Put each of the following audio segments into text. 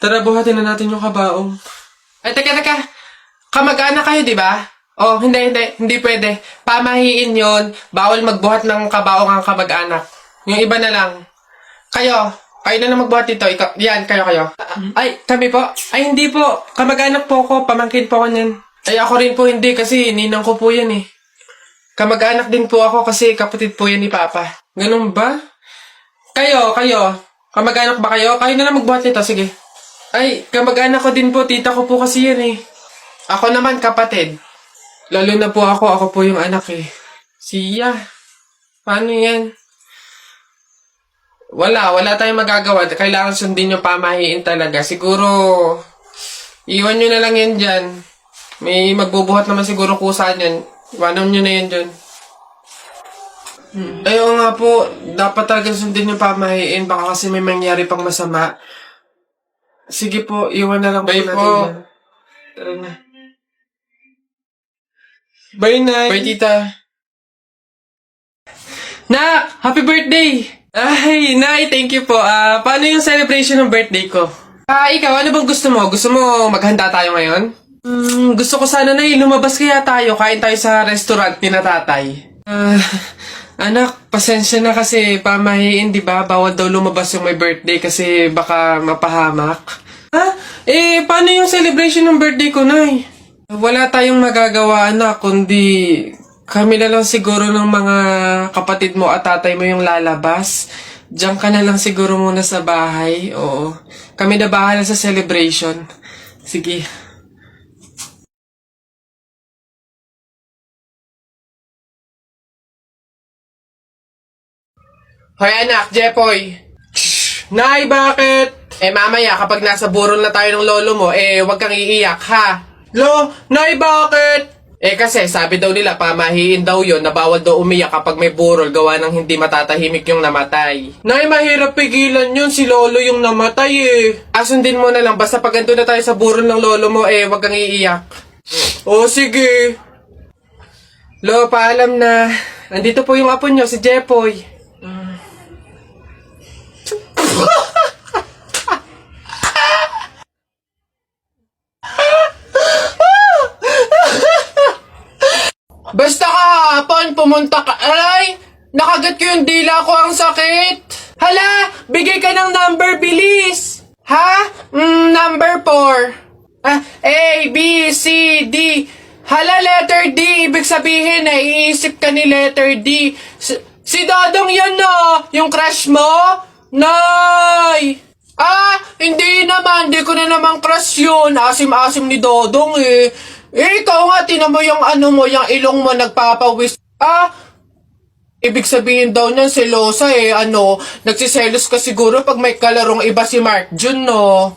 Tara, buhatin na natin yung kabaong. Ay, teka. Kamag-anak kayo, di ba? Oh, hindi pwede. Pamahiin yon. Bawal magbuhat ng kabaong ang kamag-anak. Yung iba na lang. Kayo na lang magbuhat dito. Yan, kayo. Ay, kami po. Ay, hindi po. Kamag-anak po ako. Pamangkin po ako niyan. Ay, ako rin po hindi kasi ninang ko po yan eh. Kamag-anak din po ako kasi kapatid po yan ni Papa. Ganun ba? Kayo. Kamag-anak ba kayo? Kayo na lang magbuhat nito, sige. Ay, kamag-anak ko din po. Tita ko po kasi yan eh. Ako naman, kapatid. Lalo na po ako po yung anak eh. Siya. Paano yan? Wala tayong magagawa. Kailangan sundin yung pamahiin talaga. Siguro, iwan nyo na lang yan dyan. May magbubuhat naman siguro kusa yan. Iwanan nyo na yan dyan. Ayaw nga po, dapat talaga sundin yung pamahiin. Baka kasi may mangyari pang masama. Sige po, iwan na lang po natin yan. Tara na. Bye, Nay. Bye, Tita. Nak! Happy birthday! Ay, Nay, thank you po. Paano yung celebration ng birthday ko? Ikaw, ano bang gusto mo? Gusto mo maghanda tayo ngayon? Gusto ko sana, Nay, lumabas kaya tayo. Kain tayo sa restaurant ni na tatay. Anak, pasensya na kasi pamahiin, di ba? Bawal daw lumabas yung may birthday kasi baka mapahamak. Paano yung celebration ng birthday ko, Nay? Wala tayong magagawa, anak, kundi kami na lang siguro ng mga kapatid mo at tatay mo yung lalabas. Diyan ka na lang siguro muna sa bahay, oo. Kami na bahala sa celebration. Sige. Hoy anak, Jepoy! Shh! Nay, bakit? Mamaya kapag nasa burol na tayo ng lolo mo, wag kang iiyak, ha? Nay, bakit? Kasi sabi daw nila, pamahiin daw yon na bawal daw umiyak kapag may burol gawa ng hindi matatahimik yung namatay. Nay, mahirap pigilan yun. Si lolo yung namatay Asundin mo na lang. Basta pag ando na tayo sa burol ng lolo mo, wag kang iiyak. Sige. Lo, paalam na. Nandito po yung apo nyo, si Jepoy. Basta kahapon, pumunta ka. Aray! Nakagat ko yung dila ko, ang sakit. Hala! Bigay ka ng number, bilis! Ha? Number 4. A, B, C, D. Hala, letter D. Ibig sabihin, iisip ka ni letter D. Si Dodong yan yung crush mo? Nay! Hindi naman. Hindi ko na naman crush yun. Asim-asim ni Dodong ikaw nga, tinan mo yung yung ilong mo nagpapawis. Ibig sabihin daw niyan selosa nagsiselos ka siguro pag may kalarong iba si Mark Jun, no?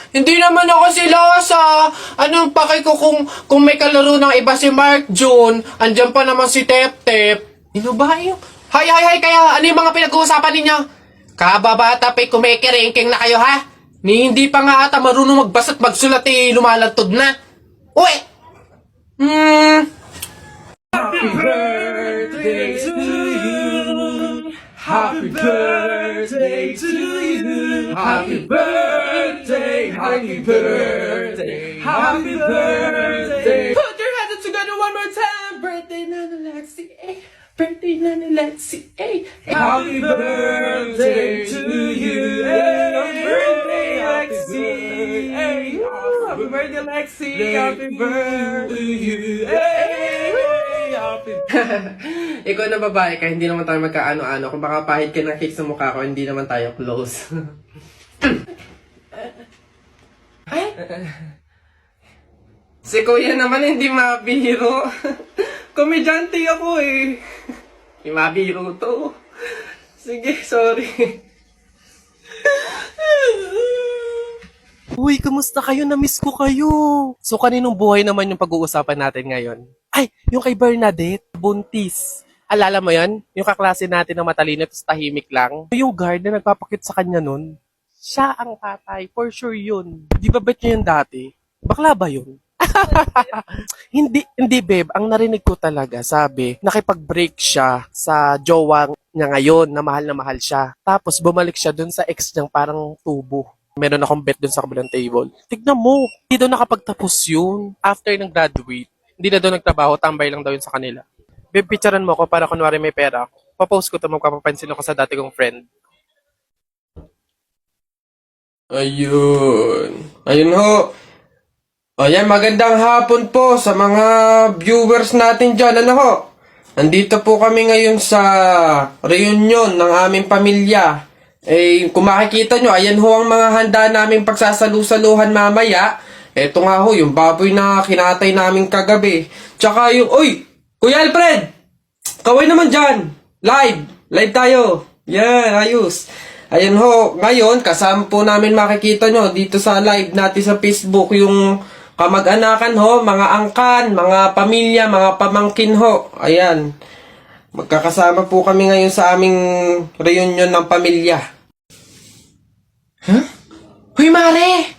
Hindi naman ako selosa. Anong paki ko kung may kalaro ng iba si Mark Jun? Andyan pa naman si Tep Tep. Ano ba yung? Hay, kaya ano yung mga pinag-uusapan ninyo? Kababata pa'y kumikiringking na kayo, ha? Hindi pa nga ata marunong magbasa't magsulat lumalantod na. Uy! Happy birthday to you. Happy birthday to you. Happy birthday. Happy birthday. Happy birthday. Put your hands together one more time. Birthday Nana Lexi. Birthday Nana Lexi. Happy birthday to you. Happy birthday Lexi. Happy birthday, Lexi! Happy birthday to you! Ikaw na babae ka, hindi naman tayo magkaano-ano. Kung baka pahit ka ng cake sa mukha ko, hindi naman tayo close. Si Kuya naman hindi mabiro. Komedyante ako Hindi mabiro to. Sige, sorry. Uy, kamusta kayo? Na-miss ko kayo. So, kaninong buhay naman yung pag-uusapan natin ngayon? Ay, yung kay Bernadette, buntis. Alala mo yan? Yung kaklase natin na matalino at tahimik lang. Yung guard na nagpapakit sa kanya nun, siya ang tatay. For sure yun. Di ba bet niya yun dati? Bakla ba yun? Hindi babe. Ang narinig ko talaga, sabi, nakipag-break siya sa jowa niya ngayon na mahal siya. Tapos bumalik siya dun sa ex niyang parang tubo. Meron akong bet dun sa kabilang table. Tignan mo, hindi daw nakapagtapos yun. After ng graduate, hindi na daw nagtrabaho, tambay lang daw yun sa kanila. Pipicturean mo ko para kunwari may pera. Papost ko to, magpapapansin ako sa dati kong friend. Ayun. Ayun ho. Ayan, magandang hapon po sa mga viewers natin dyan. Ano ho? Nandito po kami ngayon sa reunion ng aming pamilya. Eh, kung makikita nyo, ayan ho ang mga handa namin pagsasalu-saluhan mamaya. Eto nga ho, yung baboy na kinatay namin kagabi. Tsaka yung, uy! Kuya Alfred! Kaway naman dyan! Live tayo! Yan, ayos! Ayan ho, ngayon, kasama po namin makikita nyo dito sa live natin sa Facebook yung kamag-anakan ho, mga angkan, mga pamilya, mga pamangkin ho. Ayan. Magkakasama po kami ngayon sa aming reunion ng pamilya. Huh? Uy, Mare!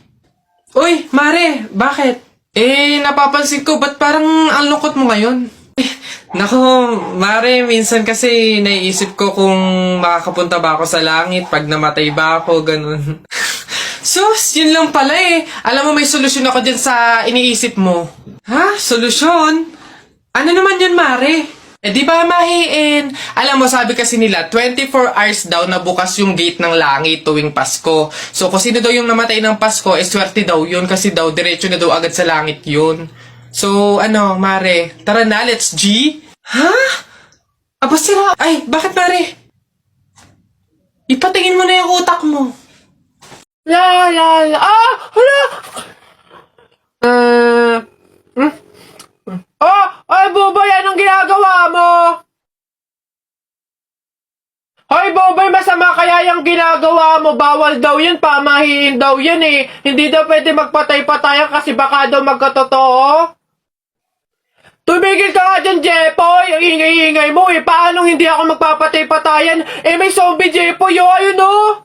Uy, Mare! Bakit? Eh, napapansin ko, ba't parang ang lungkot mo ngayon? Nako, Mare, minsan kasi naiisip ko kung makakapunta ba ako sa langit pag namatay ba ako, ganun. Sus, yun lang pala eh. Alam mo, may solusyon ako dyan sa iniisip mo. Ha? Solusyon? Ano naman yun, Mare? Eh, di ba mahiin? Alam mo, sabi kasi nila, 24 hours daw na bukas yung gate ng langit tuwing Pasko. So, kung sino daw yung namatay ng Pasko, eh, swerte daw yun kasi daw, diretso na daw agad sa langit yun. So, ano, Mare, tara na, let's G? Ha? Aba, sira. Ay, bakit, Mare? Ipatingin mo na yung utak mo. La, la, la. Ah! Hala! Oh! Ay, Boboy! Anong ginagawa mo? Hoy, Boboy! Masama kaya yung ginagawa mo? Bawal daw yun. Pamahiin daw yun eh. Hindi daw pwede magpatay-patayan kasi baka daw magkatotoo. Tumigil ka nga dyan, Jepoy! Ang ingay-ingay mo eh. Paano hindi ako magpapatay-patayan? Eh, may zombie, Jepoy, oh! Ayun, oh!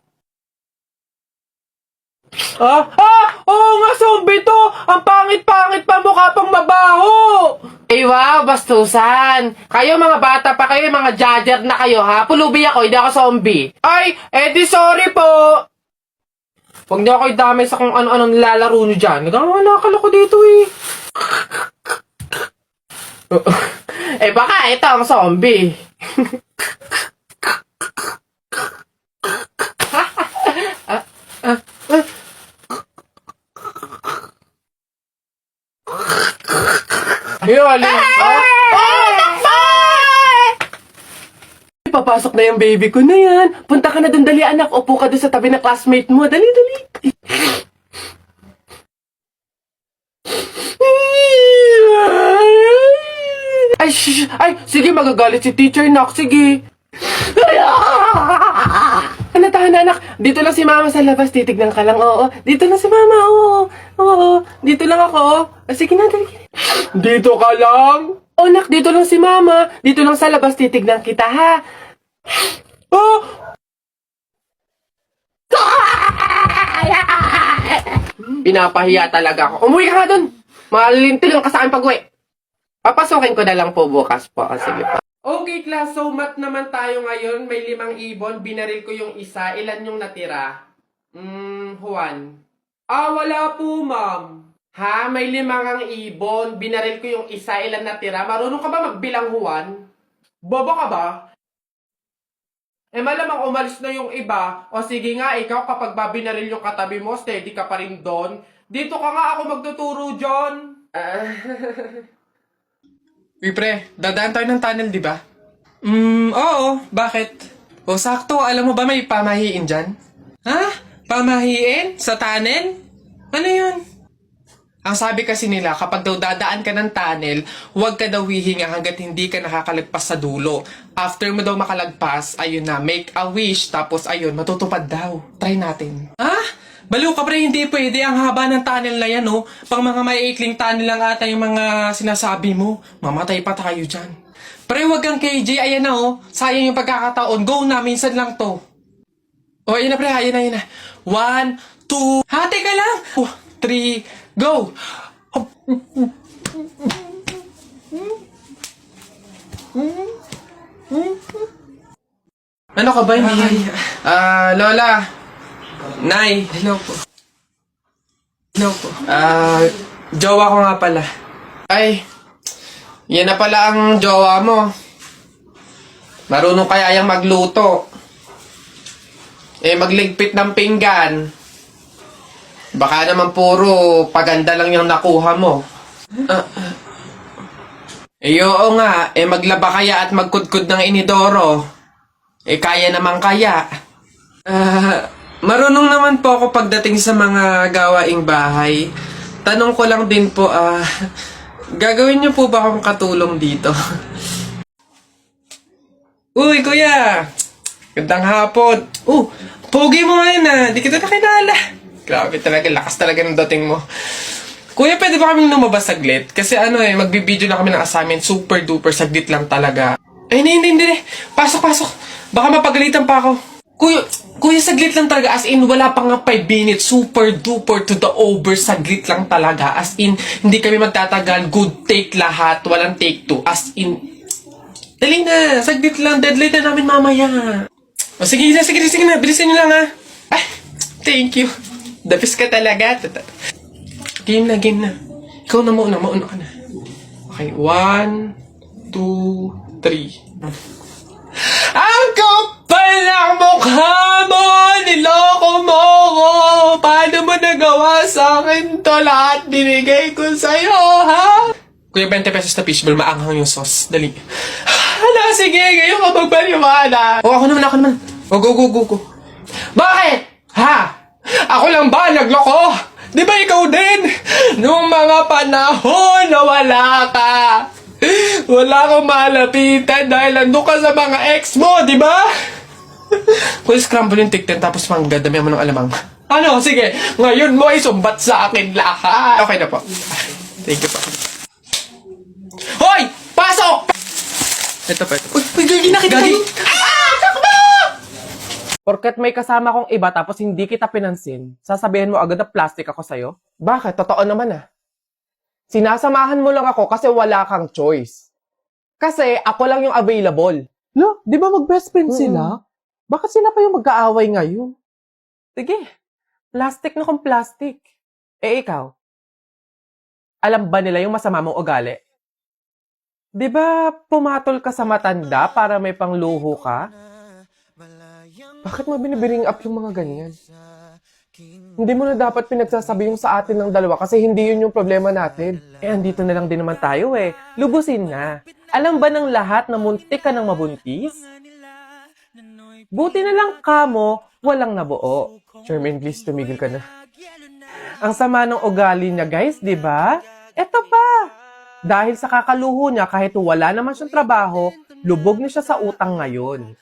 Oo nga, zombie to! Ang pangit-pangit pa, mukha pang mabaho! Eh, wow, bastusan! Kayo mga bata pa kayo, mga judger na kayo, ha? Pulubi ako, hindi ako zombie. Ay, di sorry po! Huwag niyo ako idamay sa kung ano-anong nilalaro niyo dyan. Nagkakalala ko dito, eh. Eh, baka ito ang zombie. Ayun, papasok na yung baby ko na yan. Punta ka na dun, dali anak. Upo ka dun sa tabi ng classmate mo. Dali, dali. Ay, shh, ay, sige, magagalit si teacher, nak. Sige. Anak, anak. Dito lang si mama sa labas. Titignan ka lang, oo. Dito lang si mama, oo. Oo, dito lang ako. Sige na, dali. Dito ka lang? Oh, nak, dito lang si mama. Dito lang sa labas, titignan kita, ha? Oh! Pinapahiya talaga ako. Umuwi ka nga dun. Malilintil lang ka sa akin pag-uwi. Papasukin ko na lang po bukas po. Sige po. Okay, class. So, mat naman tayo ngayon. May 5 ibon. Binaril ko yung isa. Ilan yung natira? Juan. Wala po, ma'am. Ha? May 5 ibon. Binaril ko yung isa. Ilan natira? Marunong ka ba magbilang, Juan? Bobo ka ba? Eh, malamang umalis na yung iba. O sige nga, ikaw kapag babinaril yung katabi mo, steady ka pa rin doon. Dito ka nga ako magtuturo, John. Uy, pre, dadaan tayo ng tunnel, di ba? Oo. Bakit? O, sakto. Alam mo ba may pamahiin dyan? Ha? Pamahiin? Sa tunnel? Ano yun? Ang sabi kasi nila, kapag daw dadaan ka ng tunnel, huwag ka daw hihinga hanggat hindi ka nakakalagpas sa dulo. After mo daw makalagpas, ayun na, make a wish, tapos ayun, matutupad daw. Try natin. Ha? Baliw ka pre, hindi pwede. Ang haba ng tunnel na yan, oh. Pang mga maiikling tunnel lang ata yung mga sinasabi mo. Mamatay pa tayo dyan. Pre, wag kang KJ, ayan na, oh. Sayang yung pagkakataon. Go na, minsan lang to. Oh, ayun na pre, ayun na. 1, 2, ha, teka lang. 3, go! Ano ka ba? Lola. Nay, Hello po. Hello po. jowa ko nga pala. Ay, yan na pala ang jowa mo. Marunong kaya yung magluto. Magligpit ng pinggan. Baka naman puro paganda lang yung nakuha mo. Oo nga, maglaba kaya at magkudkod ng inidoro. Kaya naman kaya. Marunong naman po ako pagdating sa mga gawaing bahay. Tanong ko lang din po, gagawin niyo po ba akong katulong dito? Uy, kuya! Gandang hapon. Pogi mo ngayon. Di kita nakilala. Grabe talaga, lakas talaga ng dating mo. Kuya, pwede ba kaming lumabas saglit? Kasi magbibideo na kami ng assignment. Super duper, saglit lang talaga. Hindi. Pasok. Baka mapagalitan pa ako. Kuya, saglit lang talaga. As in, wala pa nga 5 minutes. Super duper to the over. Saglit lang talaga. As in, hindi kami magtatagal. Good take lahat. Walang take 2. As in, dali na, saglit lang. Deadline na namin mamaya. Sige na. Bilisan nyo lang, ha. Ay, thank you. The best ka talaga. Game na. Ikaw na mauna ka na. Okay, 1, 2, 3. Ang kapal ng mukha mo! Niloko mo ko! Paano mo nagawa sa akin to? Lahat binigay ko sa'yo, ha? Kuya, 20 pesos na fishball, maanghang yung sauce. Dali. Sige, ngayon ka magbaliwala. Ako naman. Go. Bakit? Ha? Ako lang ba nagloko? Di ba ikaw din? Nung mga panahon na wala ka. Wala akong malapitan dahil nandun ka sa mga ex mo, di ba? Kung scramble yung tiktin tapos dami mo ng alamang. Sige. Ngayon mo ay sumbat sa akin lahat. Okay na po. Thank you po. Hoy! Pasok! Ito pa. Uy, gagi na kita. Takbo! Porket may kasama kong iba tapos hindi kita pinansin, sasabihin mo agad na plastic ako sa'yo? Bakit? Totoo naman Sinasamahan mo lang ako kasi wala kang choice. Kasi ako lang yung available. No, di ba mag-best friend sila? Bakit sila pa yung magkaaway ngayon? Sige, plastic na kung plastic. Ikaw, alam ba nila yung masama mong ugali? Di ba pumatol ka sa matanda para may pangluho ka? Bakit mo binibiring up yung mga ganyan? Hindi mo na dapat pinagsasabi yung sa atin ng dalawa kasi hindi yun yung problema natin. Andito na lang din naman tayo Lubusin na. Alam ba ng lahat na muntik ka ng mabuntis? Buti na lang kamo, walang nabuo. Charmaine, please, tumigil ka na. Ang sama ng ugali niya, guys, di ba? Eto pa. Dahil sa kakaluho niya, kahit wala naman siyang trabaho, lubog na siya sa utang ngayon.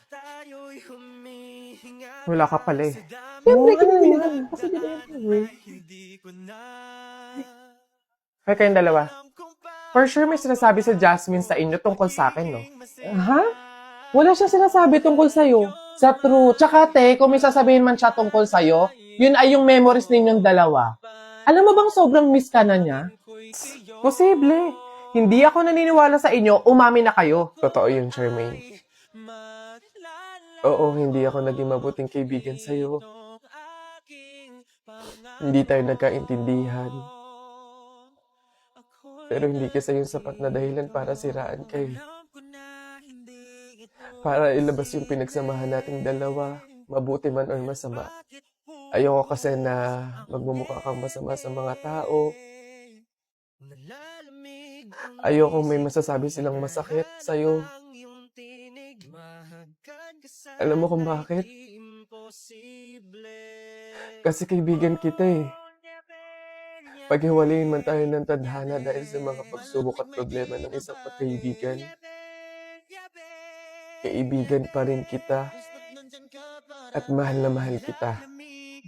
Wala ka pala Siyempre, kinalimutan. Kasi di ba yun? Kaya kayong dalawa. For sure, may sinasabi sa Jasmine sa inyo tungkol sa akin, no? Ha? Wala siya sinasabi tungkol sa'yo. Sa true. Tsaka, kung may sasabihin man siya tungkol sa'yo, yun ay yung memories ninyong dalawa. Alam mo bang sobrang miss ka na niya? Posible. Hindi ako naniniwala sa inyo, umami na kayo. Totoo yun, Charmaine. Oo, hindi ako naging mabuting kaibigan sa'yo. Hindi tayo nagkaintindihan. Pero hindi kasi yung sapat na dahilan para siraan kayo. Para ilabas yung pinagsamahan nating dalawa, mabuti man o masama. Ayoko kasi na magmumukha kang masama sa mga tao. Ayoko may masasabi silang masakit sa'yo. Alam mo kung bakit? Kasi kaibigan kita Paghiwalayin man tayo ng tadhana dahil sa mga pagsubok at problema ng isang pagkaibigan, kaibigan pa rin kita at mahal na mahal kita.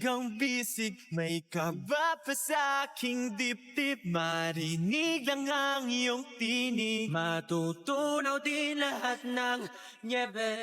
Ang bisig, may kaba pa sa aking dibdib. Marinig lang ang iyong tinig, matutunaw din lahat ng nyebe.